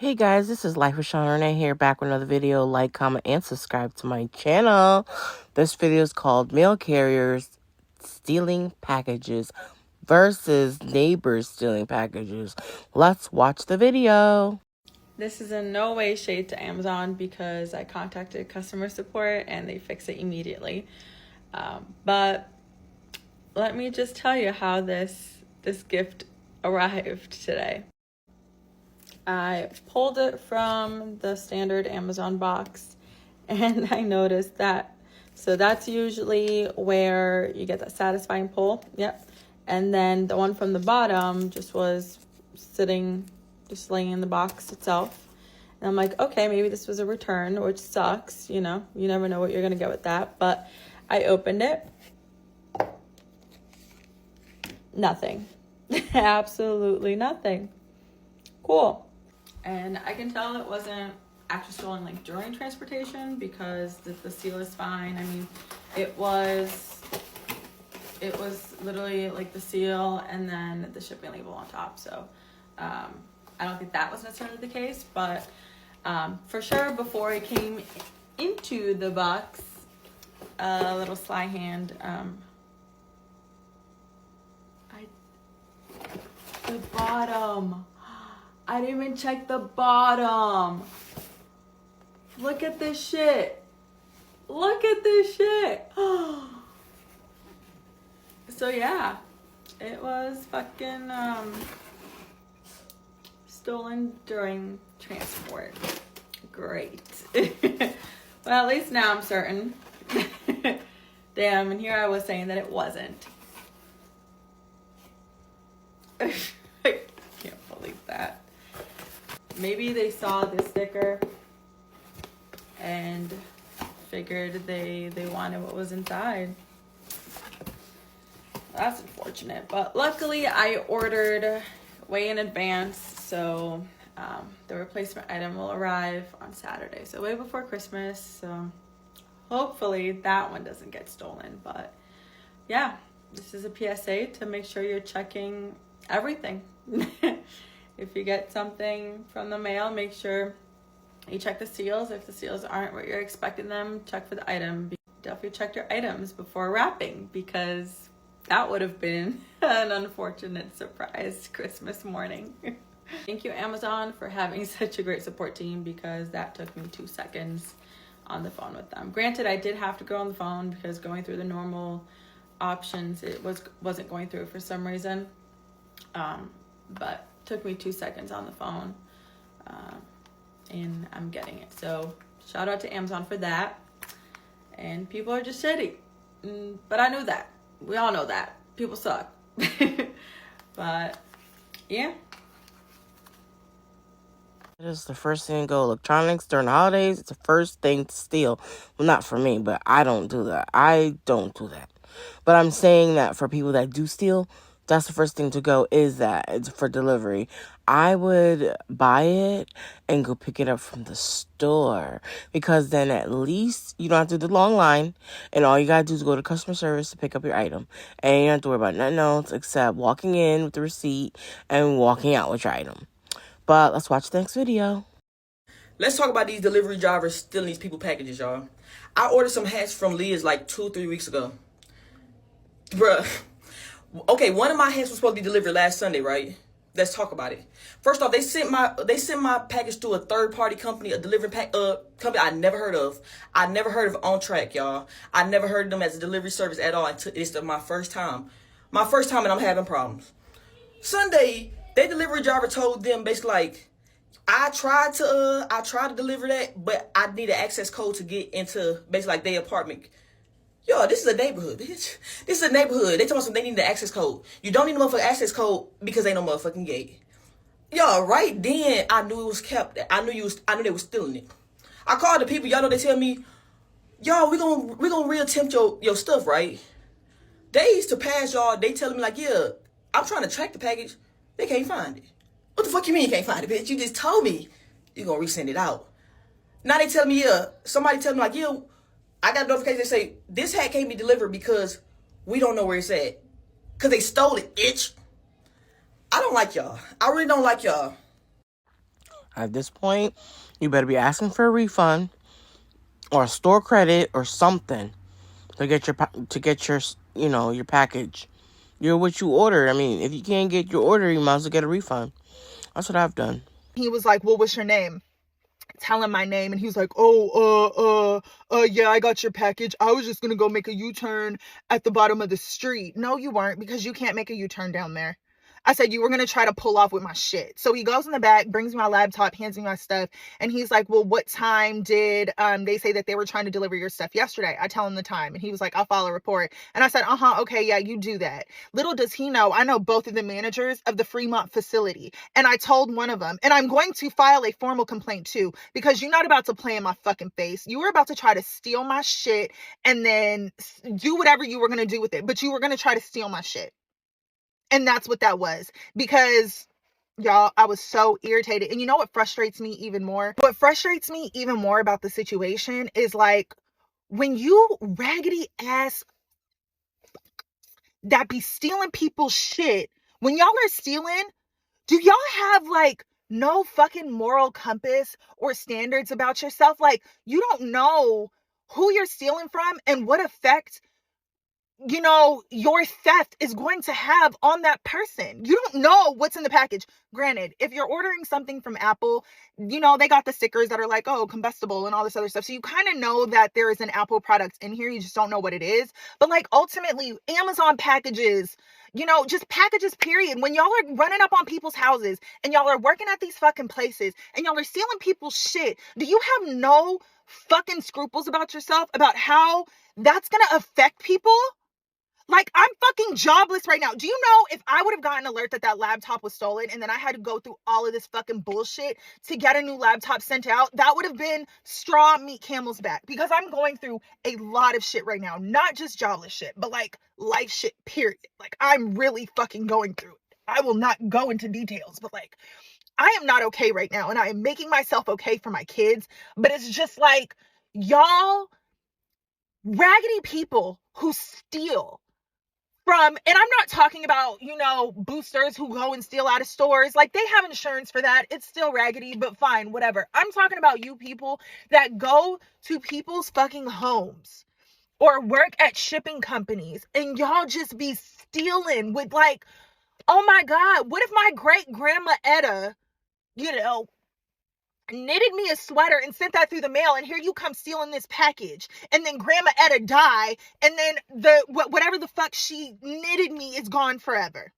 Hey guys, this is Life with Sean Renee here, back with another video. Like, comment, and subscribe to my channel. This video is called Mail Carriers Stealing Packages versus Neighbors Stealing Packages. Let's watch the video. This is in no way shade to Amazon because I contacted customer support and they fixed it immediately. But let me just tell you how this gift arrived today. I pulled it from the standard Amazon box and I noticed that. So that's usually where you get that satisfying pull. Yep. And then the one from the bottom just was sitting, just laying in the box itself. And I'm like, okay, maybe this was a return, which sucks. You know, you never know what you're going to get with that. But I opened it. Nothing. Absolutely nothing. Cool. And I can tell it wasn't actually stolen like during transportation because the seal is fine. I mean, it was literally like the seal and then the shipping label on top. So I don't think that was necessarily the case, but for sure before it came into the box, a little sly hand, the bottom. I didn't even check the bottom. Look at this shit. Look at this shit. So yeah, it was fucking stolen during transport. Great. Well, at least now I'm certain. Damn, and here I was saying that it wasn't. I can't believe that. Maybe they saw this sticker and figured they wanted what was inside. That's unfortunate, but luckily I ordered way in advance, so the replacement item will arrive on Saturday, so way before Christmas. So hopefully that one doesn't get stolen. But yeah, this is a PSA to make sure you're checking everything. If you get something from the mail, make sure you check the seals. If the seals aren't what you're expecting them, check for the item. Definitely check your items before wrapping because that would have been an unfortunate surprise Christmas morning. Thank you, Amazon, for having such a great support team because that took me 2 seconds on the phone with them. Granted, I did have to go on the phone because going through the normal options, it wasn't going through for some reason. But took me 2 seconds on the phone, and I'm getting it. So shout out to Amazon for that. And people are just shitty, but I knew that. We all know that people suck. But yeah, It is the first thing to go. Electronics during the holidays, it's the first thing to steal. Well, not for me, but I don't do that. But I'm saying that for people that do steal, that's the first thing to go, is that it's for delivery. I would buy it and go pick it up from the store because then at least you don't have to do the long line and all you gotta do is go to customer service to pick up your item. And you don't have to worry about nothing else except walking in with the receipt and walking out with your item. But let's watch the next video. Let's talk about these delivery drivers stealing these people packages, y'all. I ordered some hats from Leah's like 2-3 weeks ago. Bruh. Okay, one of my hats was supposed to be delivered last Sunday, right? Let's talk about it. First off, they sent my package to a third-party company, a delivery company I never heard of. I never heard of On Track, y'all. I never heard of them as a delivery service at all. It's my first time. My first time, and I'm having problems. Sunday, their delivery driver told them basically like, I tried to deliver that, but I need an access code to get into basically like their apartment. Yo, this is a neighborhood, bitch. This is a neighborhood. They told us they need the access code. You don't need a motherfucking access code because ain't no motherfucking gate. Yo, right then I knew it was kept. I knew they was stealing it. I called the people. Y'all know they tell me, yo, we gonna reattempt your stuff, right? Days to pass, y'all. They telling me like, yeah, I'm trying to track the package. They can't find it. What the fuck you mean you can't find it, bitch? You just told me you gonna resend it out. Now they tell me, yeah, somebody tell me like, yeah, I got a notification that say this hat can't be delivered because we don't know where it's at. Cause they stole it, bitch. I don't like y'all. I really don't like y'all. At this point, you better be asking for a refund or a store credit or something to get your your package. You're what you ordered. I mean, if you can't get your order, you might as well get a refund. That's what I've done. He was like, well, what's your name? Tell him my name, and he was like, yeah, I got your package. I was just gonna go make a U-turn at the bottom of the street. No, you weren't, because you can't make a U-turn down there. I said, you were gonna try to pull off with my shit. So he goes in the back, brings me my laptop, hands me my stuff, and he's like, well, what time did they say that they were trying to deliver your stuff yesterday? I tell him the time, and he was like, I'll file a report. And I said, okay, yeah, you do that. Little does he know, I know both of the managers of the Fremont facility, and I told one of them, and I'm going to file a formal complaint too, because you're not about to play in my fucking face. You were about to try to steal my shit and then do whatever you were going to do with it, but you were going to try to steal my shit. And that's what that was. Because, y'all, I was so irritated. And you know what frustrates me even more? What frustrates me even more about the situation is, like, when you raggedy ass that be stealing people's shit, when y'all are stealing, do y'all have, like, no fucking moral compass or standards about yourself? Like, you don't know who you're stealing from and what effect your theft is going to have on that person. You don't know what's in the package. Granted, if you're ordering something from Apple, they got the stickers that are like, oh, combustible and all this other stuff. So you kind of know that there is an Apple product in here. You just don't know what it is. But, like, ultimately, Amazon packages, just packages, period. When y'all are running up on people's houses and y'all are working at these fucking places and y'all are stealing people's shit, do you have no fucking scruples about yourself, about how that's going to affect people? Like, I'm fucking jobless right now. Do you know, if I would have gotten an alert that laptop was stolen and then I had to go through all of this fucking bullshit to get a new laptop sent out, that would have been straw meat camel's back, because I'm going through a lot of shit right now. Not just jobless shit, but, like, life shit, period. Like, I'm really fucking going through it. I will not go into details, but, like, I am not okay right now, and I am making myself okay for my kids, but it's just like, y'all raggedy people who steal from, and I'm not talking about, boosters who go and steal out of stores. Like, they have insurance for that. It's still raggedy, but fine, whatever. I'm talking about you people that go to people's fucking homes or work at shipping companies and y'all just be stealing with, like, oh my God, what if my great grandma Etta, knitted me a sweater and sent that through the mail, and here you come stealing this package, and then Grandma Etta die, and then whatever the fuck she knitted me is gone forever.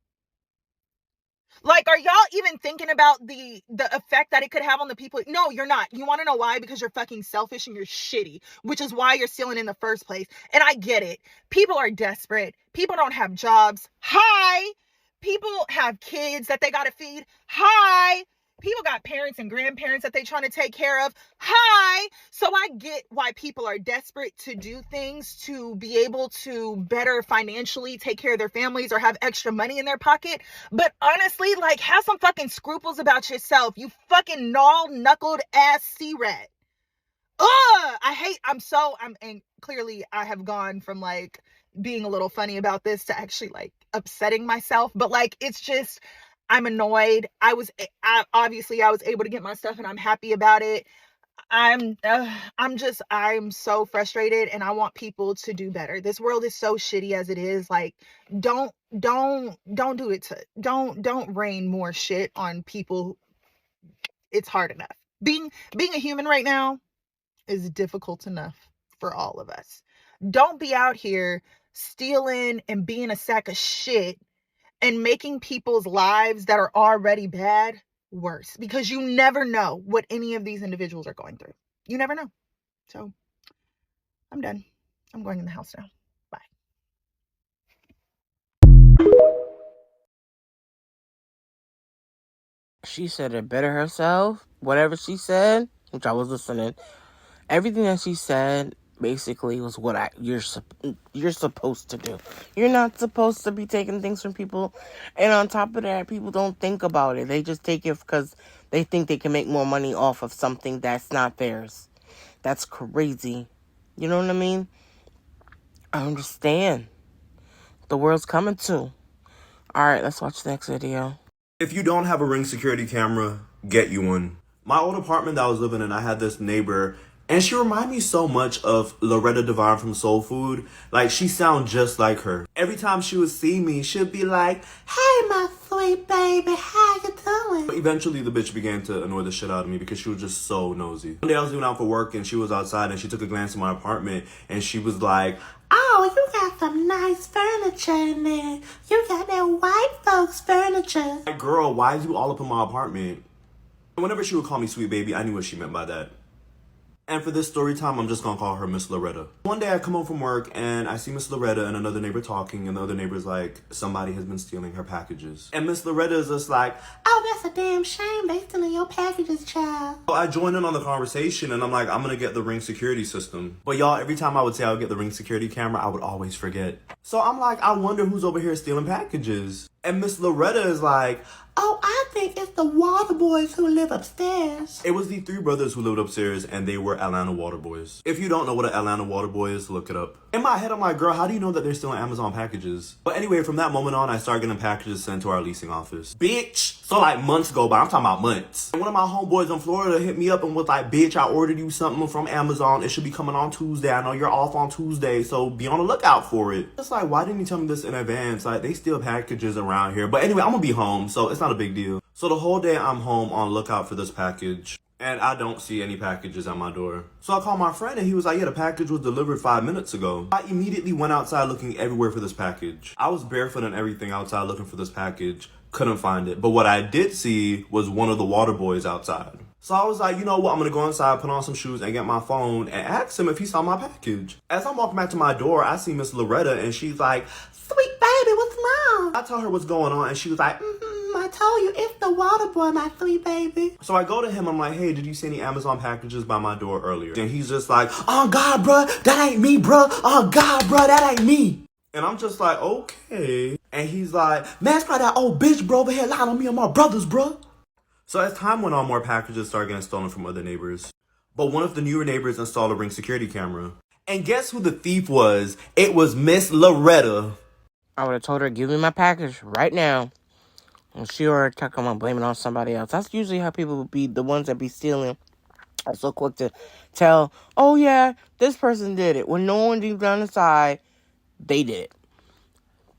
Like, are y'all even thinking about the effect that it could have on the people? No, you're not. You want to know why? Because you're fucking selfish and you're shitty, which is why you're stealing in the first place. And I get it. People are desperate. People don't have jobs. Hi. People have kids that they got to feed. Hi. People got parents and grandparents that they're trying to take care of. Hi. So I get why people are desperate to do things to be able to better financially take care of their families or have extra money in their pocket. But honestly, like, have some fucking scruples about yourself, you fucking gnarl-knuckled ass C-rat. And clearly I have gone from, like, being a little funny about this to actually, like, upsetting myself. But, like, it's just, I'm annoyed. I was able to get my stuff and I'm happy about it. I'm so frustrated, and I want people to do better. This world is so shitty as it is. Like, don't do it don't rain more shit on people. It's hard enough. Being a human right now is difficult enough for all of us. Don't be out here stealing and being a sack of shit and making people's lives that are already bad worse, because you never know what any of these individuals are going through. You never know. So I'm done. I'm going in the house now. Bye. She said it better herself. Whatever she said, which I was listening, everything that she said basically was what you're supposed to do. You're not supposed to be taking things from people. And on top of that, people don't think about it. They just take it because they think they can make more money off of something that's not theirs. That's crazy. You know what I mean? I understand. The world's coming to. Alright, let's watch the next video. If you don't have a Ring security camera, get you one. My old apartment that I was living in, I had this neighbor, and she reminded me so much of Loretta Devine from Soul Food. Like, she sound just like her. Every time she would see me, she'd be like, "Hey, my sweet baby, how you doing?" But eventually, the bitch began to annoy the shit out of me because she was just so nosy. One day, I was going out for work, and she was outside, and she took a glance at my apartment, and she was like, "Oh, you got some nice furniture in there. You got that white folks furniture." Like, girl, why is you all up in my apartment? Whenever she would call me sweet baby, I knew what she meant by that. And for this story time, I'm just gonna call her Miss Loretta. One day I come home from work and I see Miss Loretta and another neighbor talking, and the other neighbor's like, somebody has been stealing her packages. And Miss Loretta is just like, "Oh, that's a damn shame, they stealing your packages, child." So I joined in on the conversation and I'm like, I'm gonna get the Ring security system. But y'all, every time I would say I would get the Ring security camera, I would always forget. So I'm like, I wonder who's over here stealing packages. And Miss Loretta is like, "Oh, I think it's the water boys who live upstairs." It was the three brothers who lived upstairs, and they were Atlanta water boys. If you don't know what an Atlanta water boy is, look it up. In my head, I'm like, girl, how do you know that they're stealing Amazon packages? But anyway, from that moment on, I started getting packages sent to our leasing office. Bitch! So like months go by, I'm talking about months. And one of my homeboys in Florida hit me up and was like, "Bitch, I ordered you something from Amazon. It should be coming on Tuesday. I know you're off on Tuesday, so be on the lookout for it." It's like, why didn't you tell me this in advance? Like, they steal packages around here. But anyway, I'm gonna be home, so it's not a big deal. So the whole day I'm home on lookout for this package, and I don't see any packages at my door. So I called my friend and he was like, "Yeah, the package was delivered 5 minutes ago." I immediately went outside looking everywhere for this package. I was barefoot and everything outside looking for this package. Couldn't find it. But what I did see was one of the water boys outside. So I was like, you know what, I'm gonna go inside, put on some shoes, and get my phone and ask him if he saw my package. As I'm walking back to my door, I see Miss Loretta and she's like, "Sweet baby, what's wrong?" I tell her what's going on and she was like, "I told you, it's the water boy, my sweet baby." So I go to him, I'm like, "Hey, did you see any Amazon packages by my door earlier?" And he's just like, "Oh God, bruh, that ain't me, bruh. Oh God, bruh, that ain't me." And I'm just like, okay. And he's like, "Man, it's probably that old bitch, bro, over here lying on me and my brothers, bruh." So as time went on, more packages started getting stolen from other neighbors. But one of the newer neighbors installed a Ring security camera. And guess who the thief was? It was Miss Loretta. I would have told her, "Give me my package right now." And she or talking about blaming on somebody else. That's usually how people would be, the ones that be stealing are so quick to tell, "Oh yeah, this person did it," when no one deep down inside, they did it.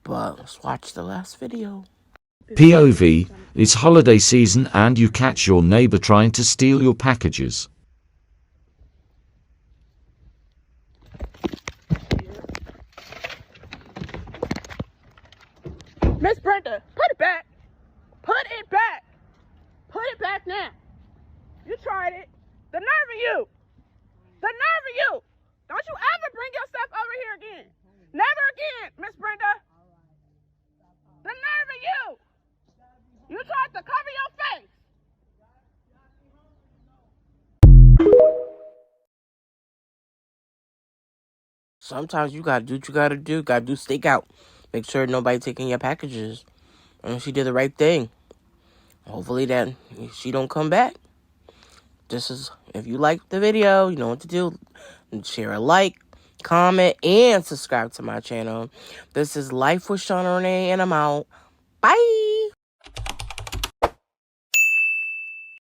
But let's watch the last video. POV, it's holiday season and you catch your neighbor trying to steal your packages. Miss Brenda, put it back. Put it back. Put it back now. You tried it. The nerve of you. The nerve of you. Don't you ever bring your stuff over here again. Never again, Miss Brenda. The nerve of you. You tried to cover your face. Sometimes you gotta do what you gotta do. Gotta do stakeout. Make sure nobody taking your packages. And she did the right thing. Hopefully that she don't come back. This is, if you like the video, you know what to do. Share a like, comment, and subscribe to my channel. This is Life with Shauna Renee, and I'm out. Bye.